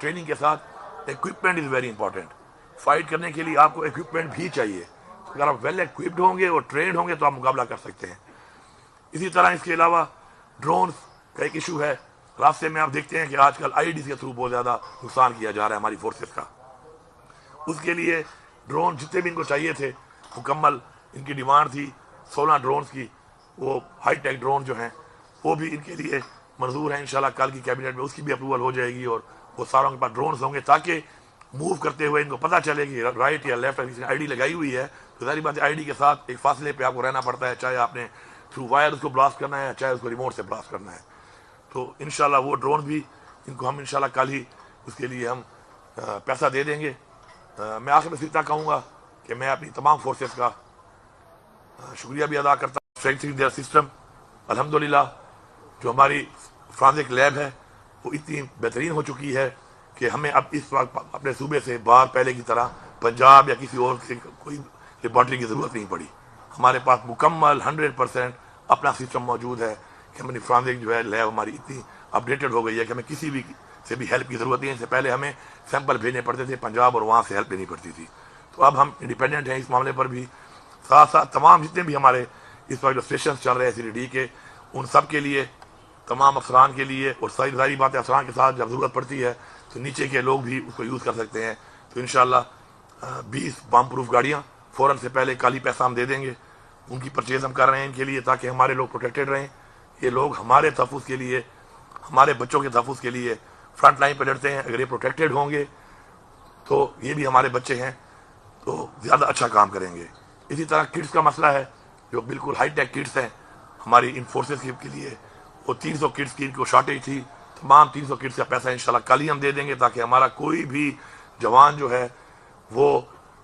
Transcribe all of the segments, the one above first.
Training کے ساتھ equipment is very important. Fight کرنے کے لیے آپ کو ایکوپمنٹ بھی چاہیے. اگر آپ ویل ایکوپڈ ہوں گے اور ٹرینڈ ہوں گے تو آپ مقابلہ کر سکتے ہیں. اسی طرح اس کے علاوہ ڈرونز کا ایک ایشو ہے. راستے میں آپ دیکھتے ہیں کہ آج کل آئی ڈیز کے تھرو بہت زیادہ نقصان کیا جا رہا ہے ہماری فورسز کا. اس کے لیے ڈرون جتنے بھی ان کو چاہیے تھے مکمل ان کی ڈیمانڈ تھی 16 ڈرونز کی. وہ ہائی ٹیک ڈرون جو ہیں وہ بھی ان کے لیے منظور ہیں. انشاءاللہ کل کی کیبنٹ میں اس کی بھی اپروول ہو جائے گی اور وہ ساروں کے پاس ڈرونز ہوں گے تاکہ موو کرتے ہوئے ان کو پتہ چلے کہ رائٹ یا لیفٹ کسی نے آئی ڈی لگائی ہوئی ہے تو ظاہری بات ہے آئی ڈی کے ساتھ ایک فاصلے پہ آپ کو رہنا پڑتا ہے, چاہے آپ نے تھرو وائر اس کو بلاسٹ کرنا ہے چاہے اس کو ریموٹ سے بلاسٹ کرنا ہے. تو انشاءاللہ وہ ڈرون بھی ان کو ہم انشاءاللہ کل ہی اس کے لیے ہم پیسہ دے دیں گے. میں آخر میں اتنا کہوں گا کہ میں اپنی تمام فورسز کا شکریہ بھی ادا کرتا ہوں. Strengthening their system. الحمدللہ جو ہماری فرانزک لیب ہے وہ اتنی بہترین ہو چکی ہے کہ ہمیں اب اس وقت اپنے صوبے سے باہر پہلے کی طرح پنجاب یا کسی اور سے کوئی لیبارٹری کی ضرورت نہیں پڑی. ہمارے پاس مکمل 100% اپنا سسٹم موجود ہے کہ ہماری فرانزک جو ہے لیب ہماری اتنی اپڈیٹڈ ہو گئی ہے کہ ہمیں کسی بھی سے بھی ہیلپ کی ضرورت نہیں ہے. اس سے پہلے ہمیں سیمپل بھیجنے پڑتے تھے پنجاب اور وہاں سے ہیلپ لینی پڑتی تھی. تو اب ہم انڈیپینڈنٹ ہیں اس معاملے پر بھی. ساتھ ساتھ تمام جتنے بھی ہمارے اس وقت جو اسٹیشنز چل رہے ہیں CDD کے ان سب کے لیے تمام افسران کے لیے اور ظاہری بات ہے افسران کے ساتھ جب ضرورت پڑتی ہے تو نیچے کے لوگ بھی اس کو یوز کر سکتے ہیں. تو انشاءاللہ 20 بام پروف گاڑیاں فوراً سے پہلے کل ہی پیسہ ہم دے دیں گے. ان کی پرچیز ہم کر رہے ہیں ان کے لیے تاکہ ہمارے لوگ پروٹیکٹڈ رہیں. یہ لوگ ہمارے تحفظ کے لیے ہمارے بچوں کے تحفظ کے لیے فرنٹ لائن پہ لڑتے ہیں. اگر یہ پروٹیکٹڈ ہوں گے تو یہ بھی ہمارے بچے ہیں تو زیادہ اچھا کام کریں گے. اسی طرح کٹس کا مسئلہ ہے جو بالکل ہائی ٹیک کٹس ہیں ہماری ان فورسز کے لیے. وہ 300 کٹس کی ان کو شارٹیج تھی. تمام 300 کٹس کا پیسہ انشاءاللہ کل ہی ہم دے دیں گے تاکہ ہمارا کوئی بھی جوان جو ہے وہ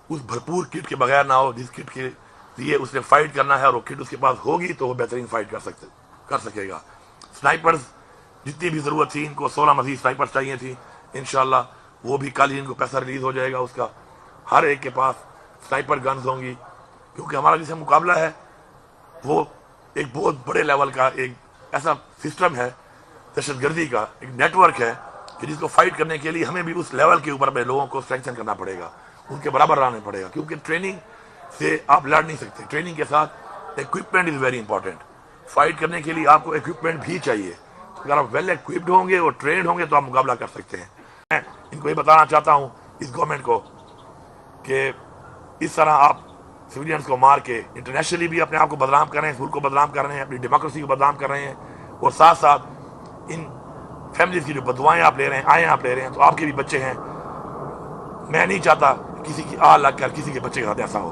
اس بھرپور کٹ کے بغیر نہ ہو جس کٹ کے لیے اس نے فائٹ کرنا ہے اور وہ کٹ اس کے پاس ہوگی تو وہ بہترین فائٹ کر سکے گا. سنائپرز جتنی بھی ضرورت تھی ان کو 16 مزید سنائپرز چاہیے تھی. انشاءاللہ وہ بھی کل ہی ان کو پیسہ ریلیز ہو جائے گا. اس کا ہر ایک کے پاس سنائپر گنز ہوں گی کیونکہ ہمارا جسے مقابلہ ہے وہ ایک بہت بڑے لیول کا ایک ایسا سسٹم ہے دہشت گردی کا ایک نیٹ ورک ہے کہ جس کو فائٹ کرنے کے لیے ہمیں بھی اس لیول کے اوپر میں لوگوں کو اسٹرینتھن کرنا پڑے گا, ان کے برابر رہنا پڑے گا کیونکہ ٹریننگ سے آپ لڑ نہیں سکتے. ٹریننگ کے ساتھ equipment is very important. Fight کرنے کے لیے آپ کو ایکوپمنٹ بھی چاہیے. اگر آپ ویل ایکوپڈ ہوں گے اور ٹرینڈ ہوں گے تو آپ مقابلہ کر سکتے ہیں. میں ان کو یہ بتانا چاہتا ہوں اس گورنمنٹ کو کہ اس طرح آپ سویلینز کو مار کے انٹرنیشنلی بھی اپنے آپ کو بدنام کر رہے ہیں, ملک کو بدنام کر رہے ہیں, اپنی ڈیموکریسی کو بدنام کر رہے ہیں اور ساتھ ساتھ ان فیملیز کی جو بدوائیں آپ لے رہے ہیں آئیں آپ لے رہے ہیں تو آپ کے بھی بچے ہیں. میں نہیں چاہتا کسی کی آہ لگ کر کسی کے بچے کے ساتھ ایسا ہو.